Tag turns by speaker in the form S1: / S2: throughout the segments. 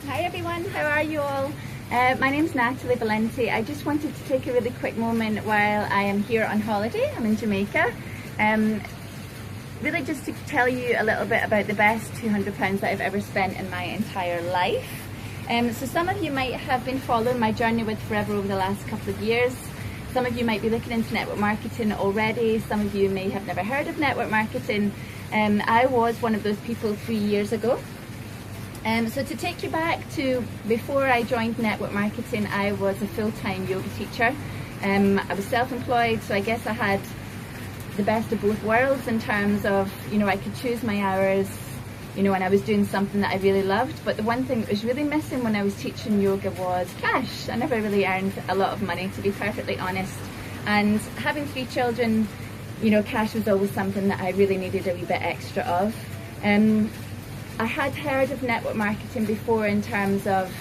S1: Hi everyone, how are you all? My name's Natalie Valenti. I just wanted to take a really quick moment while I am here on holiday. I'm in Jamaica. Really just to tell you a little bit about the best £200 that I've ever spent in my entire life. So some of you might have been following my journey with Forever over the last couple of years. Some of you might be looking into network marketing already. Some of you may have never heard of network marketing. I was one of those people 3 years ago. So to take you back to before I joined network marketing, I was a full-time yoga teacher. I was self-employed, so I guess I had the best of both worlds in terms of, I could choose my hours, and I was doing something that I really loved. But the one thing that was really missing when I was teaching yoga was cash. I never really earned a lot of money, to be perfectly honest. And having 3 children, cash was always something that I really needed a wee bit extra of. I had heard of network marketing before in terms of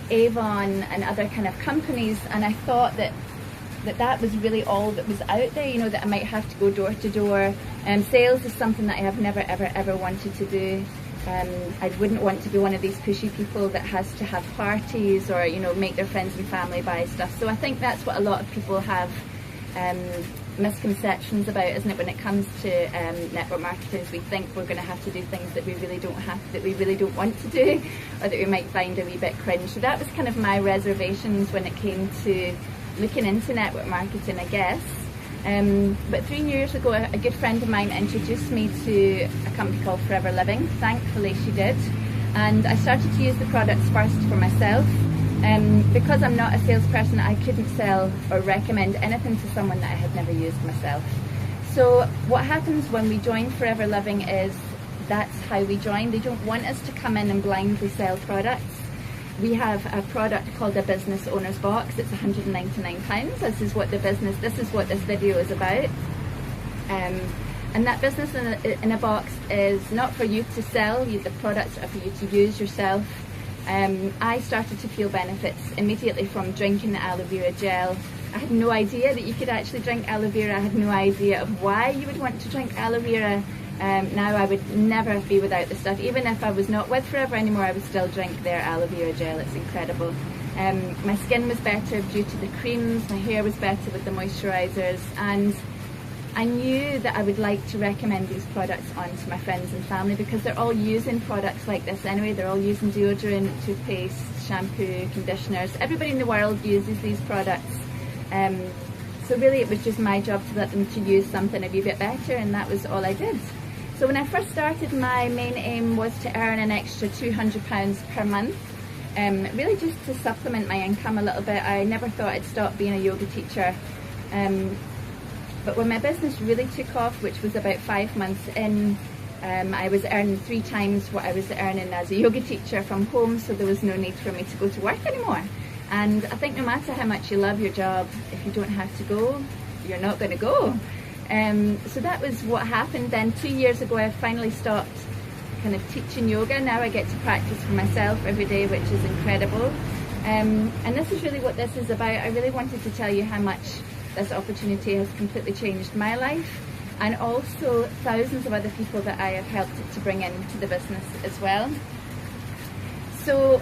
S1: Avon and other kind of companies, and I thought that was really all that was out there, that I might have to go door to door. Sales is something that I have never ever wanted to do. I wouldn't want to be one of these pushy people that has to have parties or make their friends and family buy stuff. So I think that's what a lot of people have misconceptions about, isn't it, when it comes to network marketing? We think we're going to have to do things that we really don't want to do, or that we might find a wee bit cringe. So that was kind of my reservations when it came to looking into network marketing, I guess. But 3 years ago, a good friend of mine introduced me to a company called Forever Living. Thankfully she did, and I started to use the products first for myself. Because I'm not a salesperson, I couldn't sell or recommend anything to someone that I had never used myself. So what happens when we join Forever Living is that's how we join. They don't want us to come in and blindly sell products. We have a product called a business owner's box. It's £199. This is what this video is about. And that business in a box is not for you to sell. The products are for you to use yourself. I started to feel benefits immediately from drinking the aloe vera gel. I had no idea that you could actually drink aloe vera. I had no idea of why you would want to drink aloe vera. Now I would never be without the stuff. Even if I was not with Forever anymore, I would still drink their aloe vera gel. It's incredible. My skin was better due to the creams, my hair was better with the moisturisers, and I knew that I would like to recommend these products on to my friends and family because they're all using products like this anyway. They're all using deodorant, toothpaste, shampoo, conditioners. Everybody in the world uses these products. So really it was just my job to let them to use something a wee bit better, and that was all I did. So when I first started, my main aim was to earn an extra £200 per month. Really just to supplement my income a little bit. I never thought I'd stop being a yoga teacher. But when my business really took off, which was about 5 months in, I was earning 3 times what I was earning as a yoga teacher from home, so there was no need for me to go to work anymore. And I think no matter how much you love your job, if you don't have to go, you're not going to go. So that was what happened. Then 2 years ago, I finally stopped kind of teaching yoga. Now I get to practice for myself every day, which is incredible. And this is really what this is about. I really wanted to tell you how much this opportunity has completely changed my life, and also thousands of other people that I have helped to bring into the business as well. So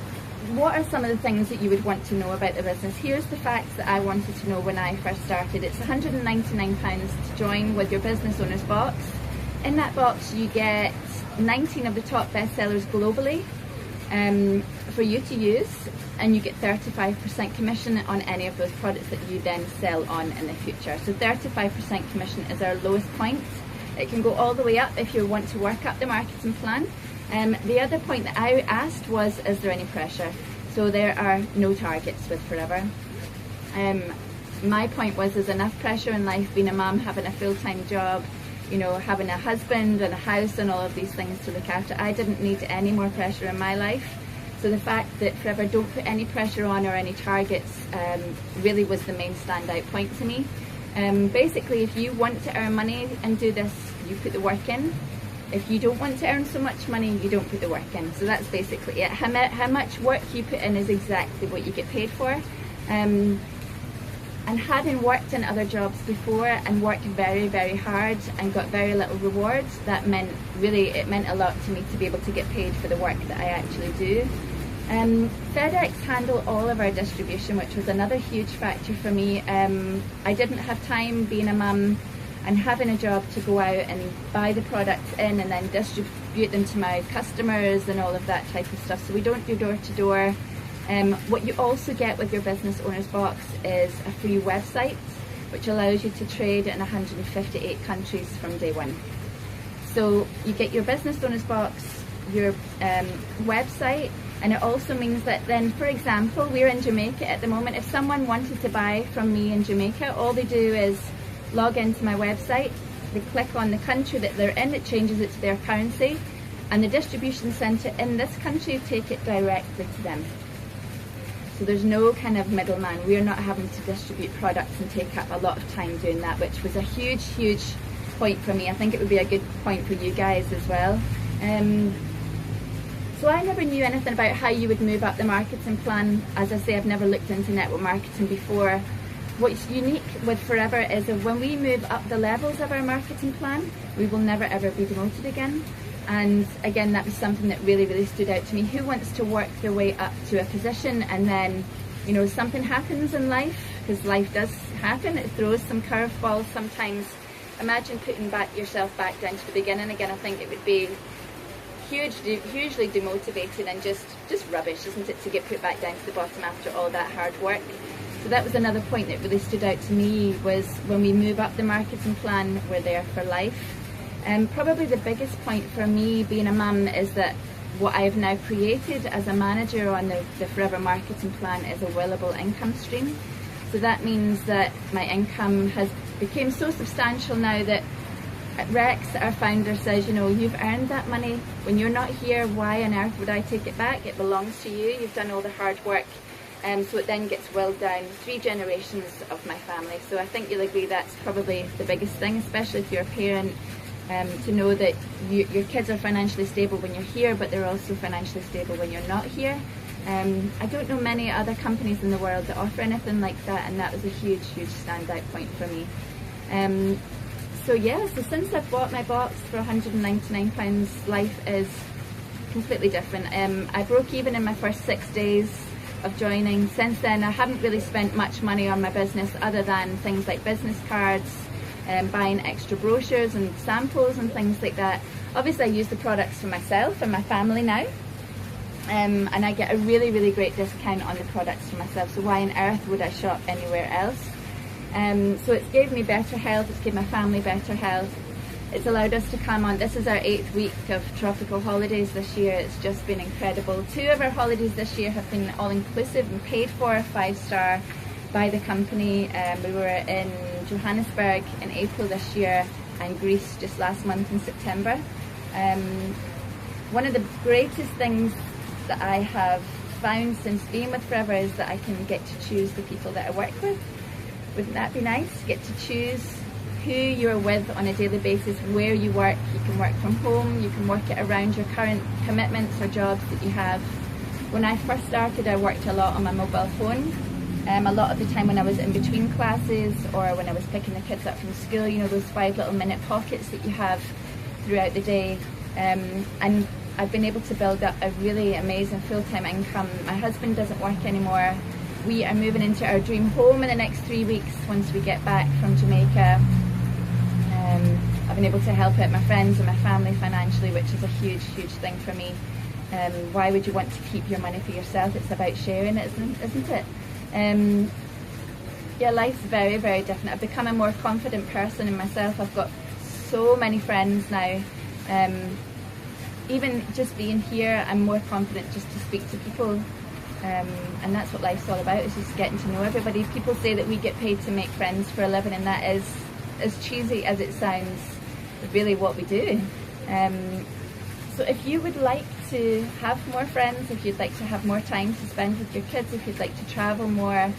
S1: what are some of the things that you would want to know about the business? Here's the facts that I wanted to know when I first started. It's £199 to join with your business owner's box. In that box you get 19 of the top bestsellers globally for you to use, and you get 35% commission on any of those products that you then sell on in the future. So 35% commission is our lowest point. It can go all the way up if you want to work up the marketing plan. The other point that I asked was, is there any pressure? So there are no targets with Forever. My point was, there's enough pressure in life, being a mum, having a full-time job, having a husband and a house and all of these things to look after. I didn't need any more pressure in my life. So the fact that Forever don't put any pressure on or any targets really was the main standout point to me. Basically, if you want to earn money and do this, you put the work in. If you don't want to earn so much money, you don't put the work in. So that's basically it. How much work you put in is exactly what you get paid for. And having worked in other jobs before and worked very, very hard and got very little rewards, that meant a lot to me to be able to get paid for the work that I actually do. FedEx handle all of our distribution, which was another huge factor for me. I didn't have time, being a mum and having a job, to go out and buy the products in and then distribute them to my customers and all of that type of stuff. So we don't do door to door. What you also get with your business owner's box is a free website, which allows you to trade in 158 countries from day one. So you get your business owner's box, your website, and it also means that then, for example, we're in Jamaica at the moment. If someone wanted to buy from me in Jamaica, all they do is log into my website, they click on the country that they're in, it changes it to their currency, and the distribution centre in this country take it directly to them. So there's no kind of middleman. We're not having to distribute products and take up a lot of time doing that, which was a huge, huge point for me. I think it would be a good point for you guys as well. So I never knew anything about how you would move up the marketing plan. As I say, I've never looked into network marketing before. What's unique with Forever is that when we move up the levels of our marketing plan, we will never ever be demoted again. And again, that was something that really, really stood out to me. Who wants to work their way up to a position and then, you know, something happens in life, because life does happen, it throws some curveballs sometimes. Imagine putting yourself back down to the beginning again. I think it would be hugely demotivating and just rubbish, isn't it, to get put back down to the bottom after all that hard work. So that was another point that really stood out to me, was when we move up the marketing plan, we're there for life. And probably the biggest point for me, being a mum, is that what I have now created as a manager on the Forever marketing plan is a willable income stream. So that means that my income has become so substantial now that Rex, our founder, says, you know, you've earned that money. When you're not here, why on earth would I take it back? It belongs to you. You've done all the hard work. So it then gets willed down 3 generations of my family. So I think you'll agree that's probably the biggest thing, especially if you're a parent, to know that your kids are financially stable when you're here, but they're also financially stable when you're not here. I don't know many other companies in the world that offer anything like that, and that was a huge, huge standout point for me. So yeah, so since I've bought my box for £199, life is completely different. I broke even in my first 6 days of joining. Since then, I haven't really spent much money on my business other than things like business cards, buying extra brochures and samples and things like that. Obviously, I use the products for myself and my family now, and I get a really, really great discount on the products for myself. So why on earth would I shop anywhere else? So it's gave me better health, it's given my family better health. It's allowed us to come on, this is our 8th week of tropical holidays this year. It's just been incredible. 2 of our holidays this year have been all-inclusive and paid for, 5-star by the company. We were in Johannesburg in April this year and Greece just last month in September. One of the greatest things that I have found since being with Forever is that I can get to choose the people that I work with. Wouldn't that be nice? Get to choose who you're with on a daily basis, where you work. You can work from home, you can work it around your current commitments or jobs that you have. When I first started, I worked a lot on my mobile phone. A lot of the time when I was in between classes or when I was picking the kids up from school, you know, those 5 little minute pockets that you have throughout the day. And I've been able to build up a really amazing full-time income. My husband doesn't work anymore. We are moving into our dream home in the next 3 weeks once we get back from Jamaica. I've been able to help out my friends and my family financially, which is a huge, huge thing for me. Why would you want to keep your money for yourself? It's about sharing it, isn't it? Yeah, life's very, very different. I've become a more confident person in myself. I've got so many friends now. Even just being here, I'm more confident just to speak to people. And that's what life's all about, is just getting to know everybody. People say that we get paid to make friends for a living, and that is, as cheesy as it sounds, really what we do. So if you would like to have more friends, if you'd like to have more time to spend with your kids, if you'd like to travel more,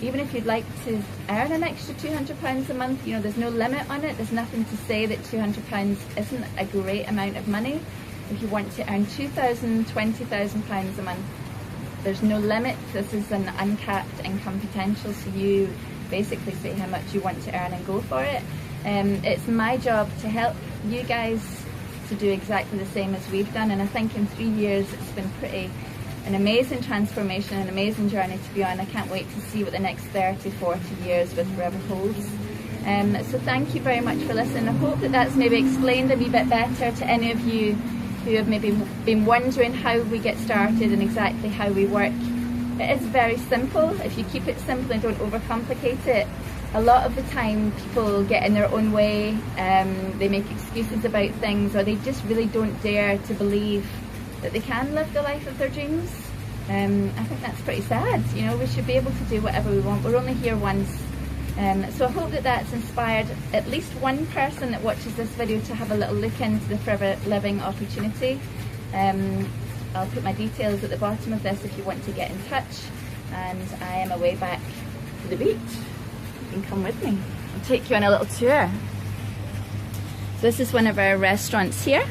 S1: even if you'd like to earn an extra £200 a month, you know, there's no limit on it. There's nothing to say that £200 isn't a great amount of money. If you want to earn £2,000, £20,000 a month, there's no limit. This is an uncapped income potential, so you basically say how much you want to earn and go for it. It's my job to help you guys to do exactly the same as we've done, and I think in 3 years it's been pretty an amazing transformation, an amazing journey to be on. I can't wait to see what the next 30, 40 years with Forever holds. So thank you very much for listening. I hope that that's maybe explained a wee bit better to any of you who have maybe been wondering how we get started and exactly how we work. It is very simple. If you keep it simple and don't overcomplicate it, a lot of the time people get in their own way, they make excuses about things, or they just really don't dare to believe that they can live the life of their dreams. I think that's pretty sad. You know, we should be able to do whatever we want. We're only here once. So I hope that that's inspired at least one person that watches this video to have a little look into the Forever Living opportunity. I'll put my details at the bottom of this if you want to get in touch, and I am away back to the beach. You can come with me. I'll take you on a little tour. So this is one of our restaurants here.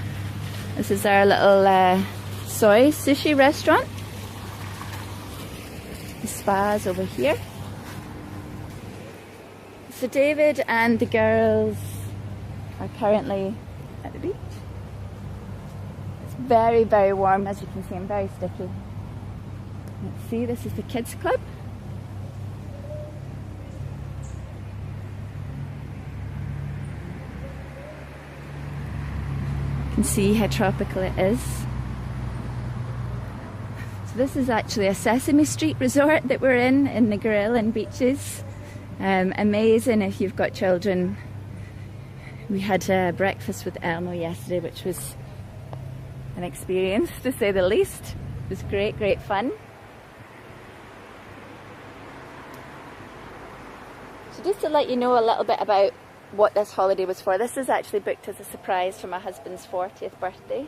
S1: This is our little soy sushi restaurant. The spa's over here. So David and the girls are currently at the beach. It's very, very warm, as you can see, and very sticky. Let's see, this is the kids club. You can see how tropical it is. So this is actually a Sesame Street resort that we're in the Grill and Beaches. Amazing if you've got children. We had breakfast with Elmo yesterday, which was an experience to say the least. It was great, great fun. So just to let you know a little bit about what this holiday was for, this is actually booked as a surprise for my husband's 40th birthday.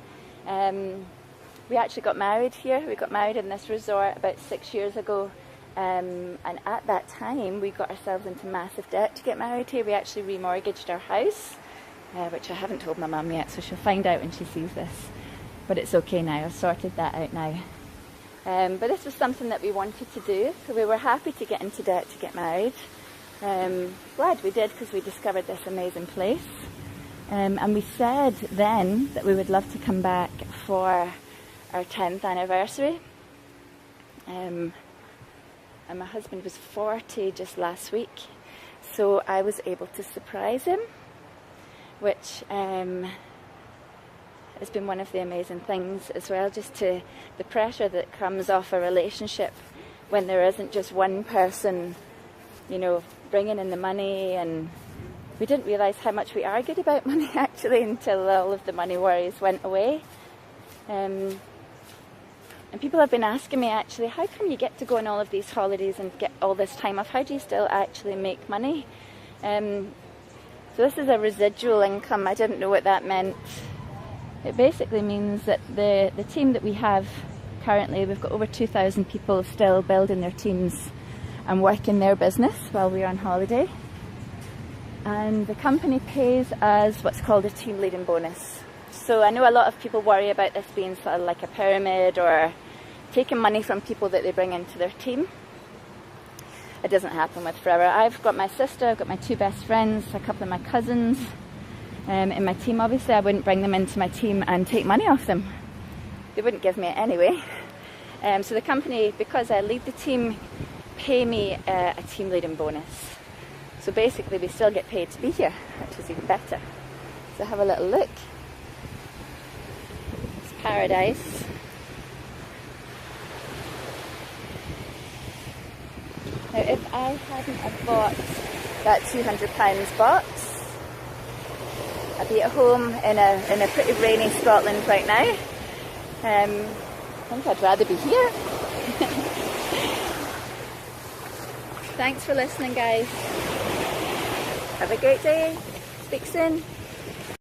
S1: We actually got married here. We got married in this resort about 6 years ago. And at that time we got ourselves into massive debt to get married here. We actually remortgaged our house, which I haven't told my mum yet, so she'll find out when she sees this. But it's okay now, I've sorted that out now. But this was something that we wanted to do, so we were happy to get into debt to get married. Glad we did, because we discovered this amazing place. And we said then that we would love to come back for our 10th anniversary. And my husband was 40 just last week, so I was able to surprise him, which has been one of the amazing things as well, just to the pressure that comes off a relationship when there isn't just one person, you know, bringing in the money. And we didn't realise how much we argued about money actually until all of the money worries went away. And people have been asking me actually, how come you get to go on all of these holidays and get all this time off? How do you still actually make money? So this is a residual income. I didn't know what that meant. It basically means that the team that we have currently, we've got over 2,000 people still building their teams and working their business while we're on holiday. And the company pays us what's called a team leading bonus. So I know a lot of people worry about this being sort of like a pyramid or taking money from people that they bring into their team. It doesn't happen with Forever. I've got my sister, I've got my two best friends, a couple of my cousins in my team. Obviously I wouldn't bring them into my team and take money off them. They wouldn't give me it anyway. So the company, because I lead the team, pay me a team leading bonus. So basically we still get paid to be here, which is even better. So have a little look. It's paradise. Now if I hadn't have bought that £200 box, I'd be at home in a pretty rainy Scotland right now. I think I'd rather be here. Thanks for listening, guys. Have a great day. Speak soon.